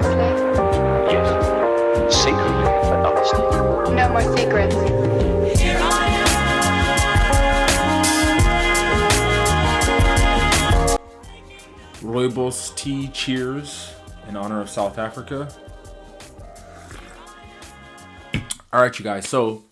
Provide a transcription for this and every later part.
honestly? Yes. Secretly, but honestly. No more secrets. Rooibos tea cheers in honor of South Africa. All right, you guys. So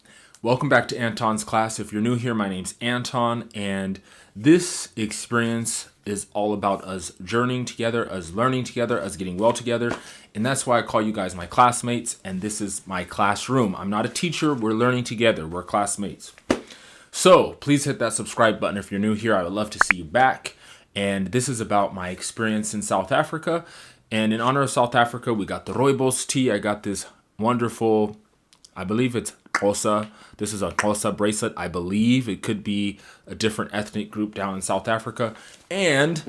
welcome back to Anton's class. If you're new here, my name's Anton, and this experience is all about us journeying together, us learning together, us getting well together. And that's why I call you guys my classmates, and this is my classroom. I'm not a teacher. We're learning together. We're classmates. So please hit that subscribe button if you're new here. I would love to see you back. And this is about my experience in South Africa. And in honor of South Africa, we got the Rooibos tea. I got this wonderful, I believe it's Xhosa. This is a Xhosa bracelet. I believe it could be a different ethnic group down in South Africa. And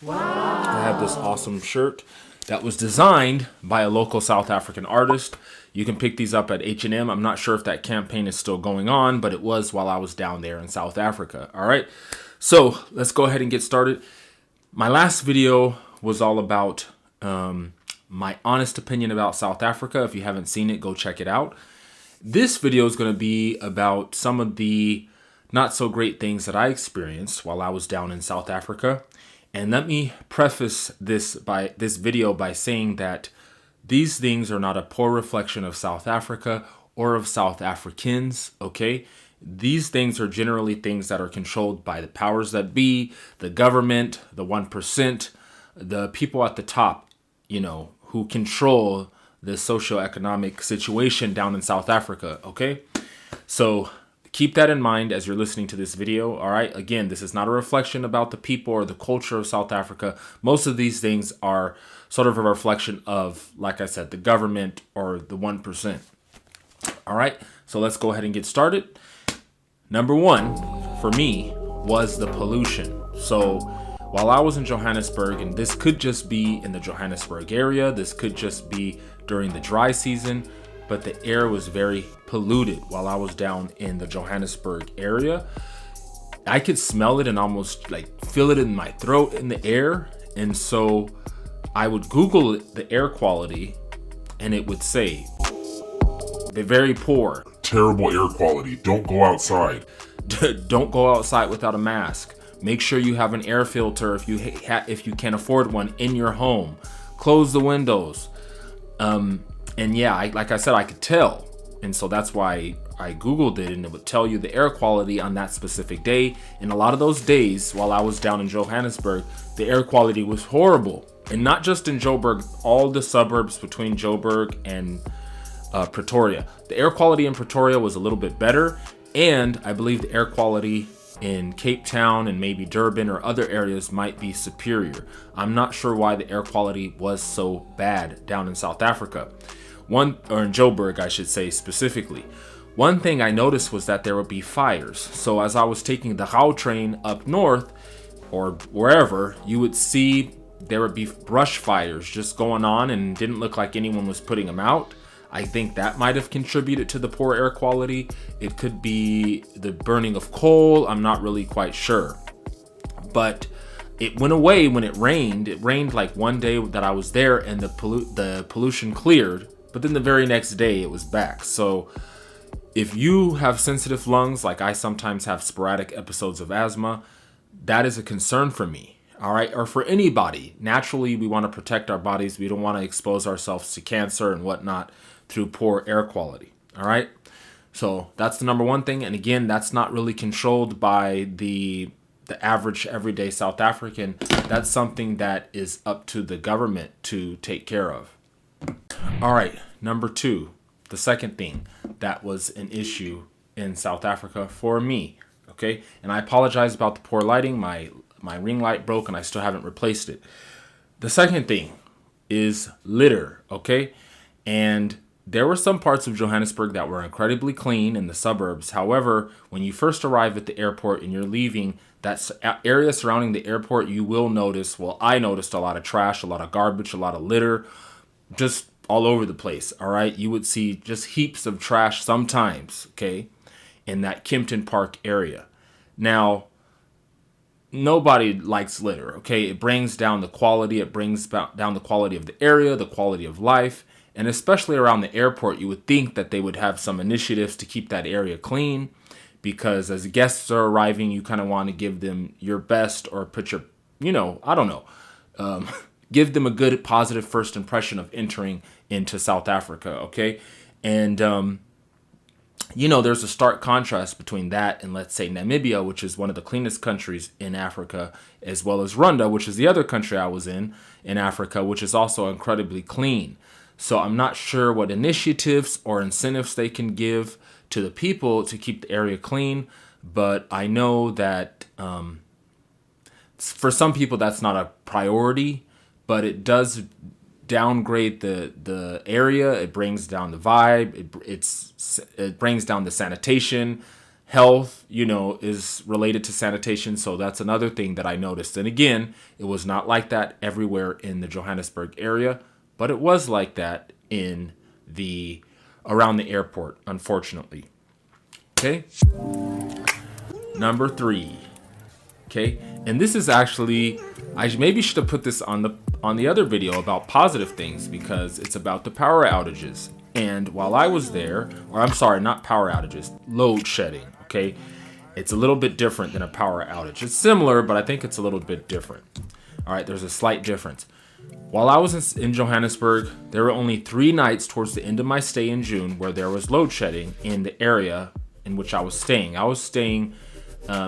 I have this awesome shirt that was designed by a local South African artist. You can pick these up at H&M. I'm not sure if that campaign is still going on, but it was while I was down there in South Africa. All right. So let's go ahead and get started. My last video was all about my honest opinion about South Africa. If you haven't seen it, go check it out. This video is going to be about some of the not so great things that I experienced while I was down in South Africa. And let me preface this video by saying that these things are not a poor reflection of South Africa or of South Africans, okay? These things are generally things that are controlled by the powers that be, the government, the 1%, the people at the top, you know, who control the socioeconomic situation down in South Africa, okay? So keep that in mind as you're listening to this video, all right? Again, this is not a reflection about the people or the culture of South Africa. Most of these things are sort of a reflection of, like I said, the government or the 1%. All right, so let's go ahead and get started. Number one for me was the pollution. So while I was in Johannesburg, and this could just be in the Johannesburg area, this could just be during the dry season, but the air was very polluted while I was down in the Johannesburg area. I could smell it and almost like feel it in my throat in the air. And so I would Google the air quality and it would say, they're very poor. Terrible air quality. Don't go outside. Don't go outside without a mask. Make sure you have an air filter if you can afford one in your home. Close the windows. And yeah, like I said, I could tell. And so that's why I Googled it, and it would tell you the air quality on that specific day. And a lot of those days while I was down in Johannesburg, the air quality was horrible. And not just in Joburg, all the suburbs between Joburg and Pretoria. The air quality in Pretoria was a little bit better, and I believe the air quality in Cape Town and maybe Durban or other areas might be superior. I'm not sure why the air quality was so bad down in South Africa. Or in Joburg, I should say specifically. One thing I noticed was that there would be fires. So as I was taking the Gau train up north or wherever, you would see there would be brush fires just going on, and didn't look like anyone was putting them out. I think that might have contributed to the poor air quality. It could be the burning of coal. I'm not really quite sure. But it went away when it rained. It rained like one day that I was there, and the pollution cleared. But then the very next day it was back. So if you have sensitive lungs, like I sometimes have sporadic episodes of asthma, that is a concern for me. All right, or for anybody. Naturally, we want to protect our bodies. We don't want to expose ourselves to cancer and whatnot through poor air quality. All right, so that's the number one thing. And again, that's not really controlled by the average everyday South African. That's something that is up to the government to take care of. All right, number two, the second thing that was an issue in South Africa for me. Okay, and I apologize about the poor lighting. My ring light broke and I still haven't replaced it. The second thing is litter, okay? And there were some parts of Johannesburg that were incredibly clean in the suburbs. However, when you first arrive at the airport and you're leaving, that area surrounding the airport, you will notice, well, I noticed a lot of trash, a lot of garbage, a lot of litter, just all over the place, all right? You would see just heaps of trash sometimes, okay, in that Kempton Park area. Now, nobody likes litter, okay? It brings down the quality. It brings down the quality of the area, the quality of life. And especially around the airport, you would think that they would have some initiatives to keep that area clean, because as guests are arriving, you kind of want to give them your best, or put your, I don't know, give them a good, positive first impression of entering into South Africa, okay? And, there's a stark contrast between that and, let's say, Namibia, which is one of the cleanest countries in Africa, as well as Rwanda, which is the other country I was in Africa, which is also incredibly clean. So I'm not sure what initiatives or incentives they can give to the people to keep the area clean, but I know that for some people that's not a priority, but it does downgrade the area. It brings down the vibe. It brings down the sanitation. Health, is related to sanitation. So that's another thing that I noticed. And again, it was not like that everywhere in the Johannesburg area, but it was like that around the airport, unfortunately. Okay. Number 3. Okay. And this is actually, I maybe should have put this on the other video about positive things, because it's about the power outages. And while I was there, or I'm sorry, not power outages, load shedding. Okay. It's a little bit different than a power outage. It's similar, but I think it's a little bit different. All right. There's a slight difference. While I was in Johannesburg, there were only 3 nights towards the end of my stay in June where there was load shedding in the area in which I was staying. I was staying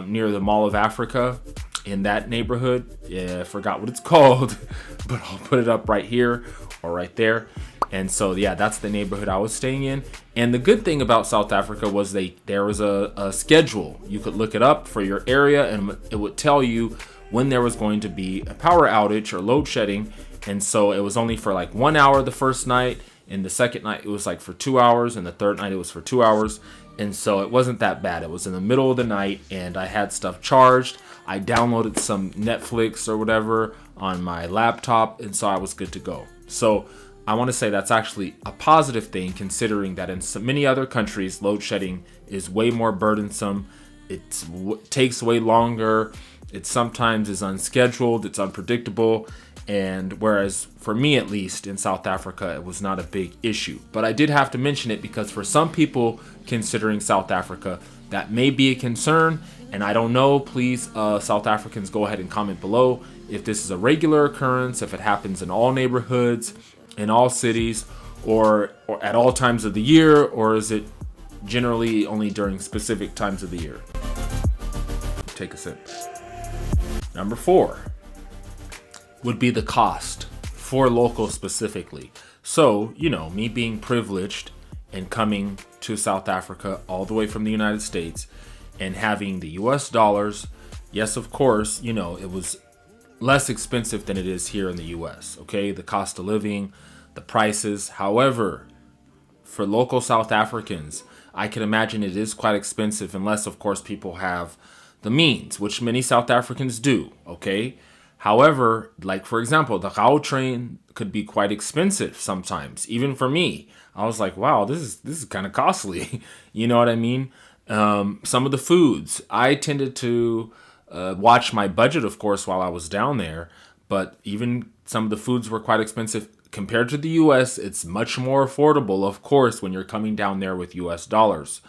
near the Mall of Africa, in that neighborhood. Yeah, I forgot what it's called, but I'll put it up right here or right there. And so, yeah, that's the neighborhood I was staying in. And the good thing about South Africa was there was a schedule. You could look it up for your area, and it would tell you when there was going to be a power outage or load shedding. And so it was only for like 1 hour the first night, and the second night it was like for 2 hours, and the third night it was for 2 hours. And so it wasn't that bad. It was in the middle of the night, and I had stuff charged. I downloaded some Netflix or whatever on my laptop, and so I was good to go. So I want to say that's actually a positive thing, considering that in so many other countries, load shedding is way more burdensome. It takes way longer. It sometimes is unscheduled. It's unpredictable. And whereas for me, at least in South Africa, it was not a big issue. But I did have to mention it because for some people considering South Africa, that may be a concern. And I don't know, please, South Africans, go ahead and comment below if this is a regular occurrence, if it happens in all neighborhoods, in all cities, or at all times of the year, or is it generally only during specific times of the year? Take a sip. Number 4 would be the cost for locals specifically. So, me being privileged and coming to South Africa all the way from the United States and having the US dollars, yes, of course, it was less expensive than it is here in the US, okay? The cost of living, the prices. However, for local South Africans, I can imagine it is quite expensive unless, of course, people have the means, which many South Africans do, okay? However, like for example, the Gau train could be quite expensive sometimes, even for me. I was like, wow, this is kind of costly. You know what I mean? Some of the foods, I tended to watch my budget, of course, while I was down there. But even some of the foods were quite expensive. Compared to the US, it's much more affordable, of course, when you're coming down there with US dollars.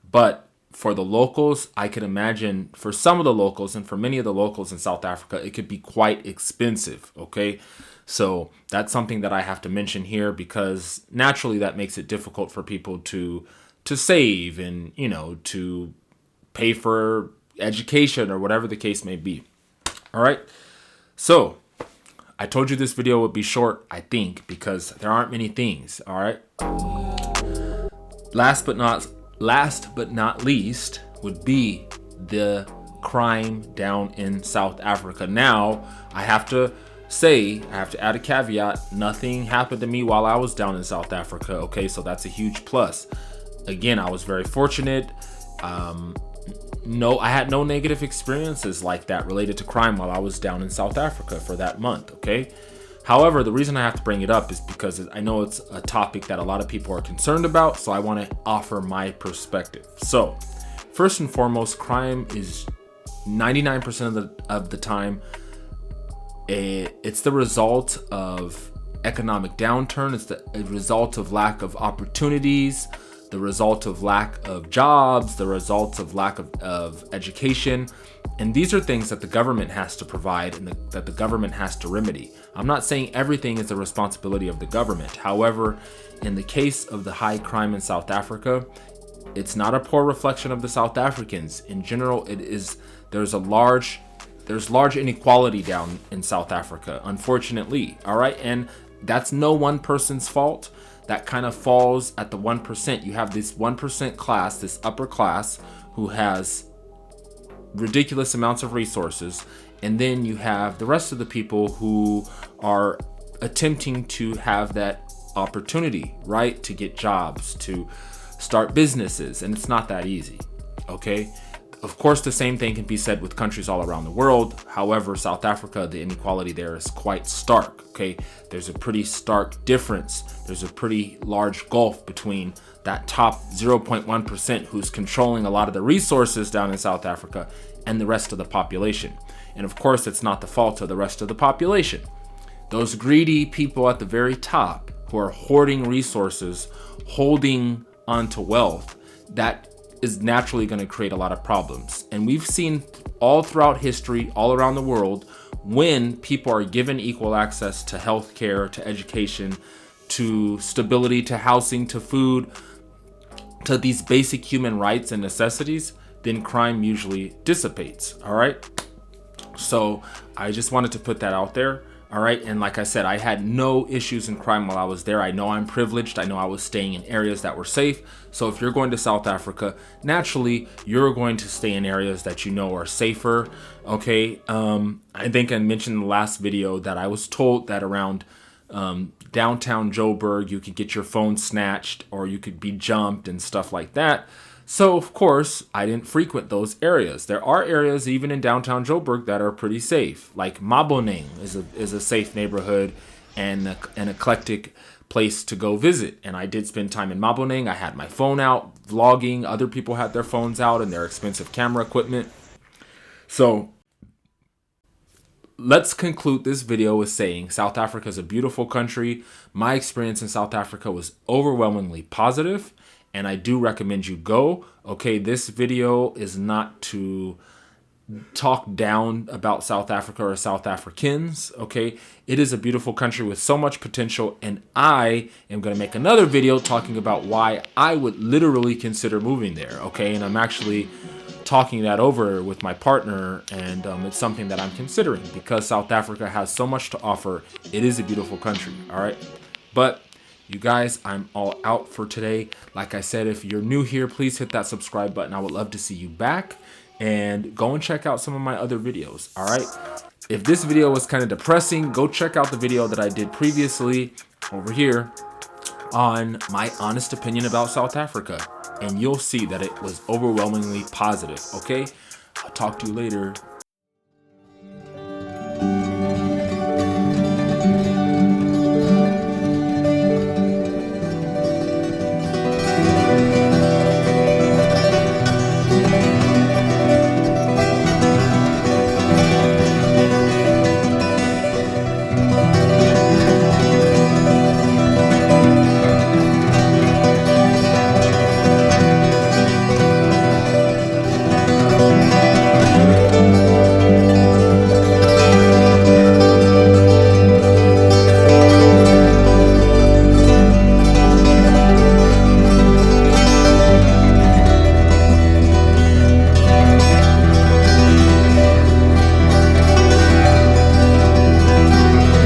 But for the locals, I can imagine for some of the locals and for many of the locals in South Africa, it could be quite expensive, okay? So that's something that I have to mention here, because naturally that makes it difficult for people to save and, to pay for education or whatever the case may be. All right. So I told you this video would be short, I think, because there aren't many things. All right. Last but not least would be the crime down in South Africa. Now, I have to add a caveat. Nothing happened to me while I was down in South Africa. Okay, so that's a huge plus. Again, I was very fortunate. I had no negative experiences like that related to crime while I was down in South Africa for that month. Okay. However, the reason I have to bring it up is because I know it's a topic that a lot of people are concerned about, so I want to offer my perspective. So, first and foremost, crime is 99% of the time, it's the result of economic downturn. It's the result of lack of opportunities, the result of lack of jobs, the result of lack of education. And these are things that the government has to provide and that the government has to remedy. I'm not saying everything is the responsibility of the government. However, in the case of the high crime in South Africa, it's not a poor reflection of the South Africans. In general, there's large inequality down in South Africa, unfortunately. All right. And that's no one person's fault. That kind of falls at the 1%. You have this 1% class, this upper class, who has ridiculous amounts of resources. And then you have the rest of the people who are attempting to have that opportunity, right? To get jobs, to start businesses. And it's not that easy. Okay. Of course, the same thing can be said with countries all around the world. However, South Africa, the inequality there is quite stark. Okay, there's a pretty stark difference. There's a pretty large gulf between that top 0.1% who's controlling a lot of the resources down in South Africa and the rest of the population. And of course, it's not the fault of the rest of the population. Those greedy people at the very top who are hoarding resources, holding onto wealth, that is naturally going to create a lot of problems. And we've seen all throughout history, all around the world, when people are given equal access to healthcare, to education, to stability, to housing, to food, to these basic human rights and necessities, then crime usually dissipates. All right. So I just wanted to put that out there. All right. And like I said, I had no issues in crime while I was there. I know I'm privileged. I know I was staying in areas that were safe. So if you're going to South Africa, naturally, you're going to stay in areas that you know are safer. Okay. I think I mentioned in the last video that I was told that around downtown Joburg, you could get your phone snatched or you could be jumped and stuff like that. So, of course, I didn't frequent those areas. There are areas even in downtown Joburg that are pretty safe. Like Maboneng is a safe neighborhood and an eclectic place to go visit. And I did spend time in Maboneng. I had my phone out, vlogging. Other people had their phones out and their expensive camera equipment. So, let's conclude this video with saying South Africa is a beautiful country. My experience in South Africa was overwhelmingly positive. And I do recommend you go. Okay, this video is not to talk down about South Africa or South Africans. Okay, it is a beautiful country with so much potential. And I am going to make another video talking about why I would literally consider moving there. Okay, and I'm actually talking that over with my partner. And it's something that I'm considering because South Africa has so much to offer. It is a beautiful country. All right, but you guys, I'm all out for today. Like I said, if you're new here, please hit that subscribe button. I would love to see you back. And go and check out some of my other videos. All right. If this video was kind of depressing, go check out the video that I did previously over here on my honest opinion about South Africa. And you'll see that it was overwhelmingly positive. Okay. I'll talk to you later.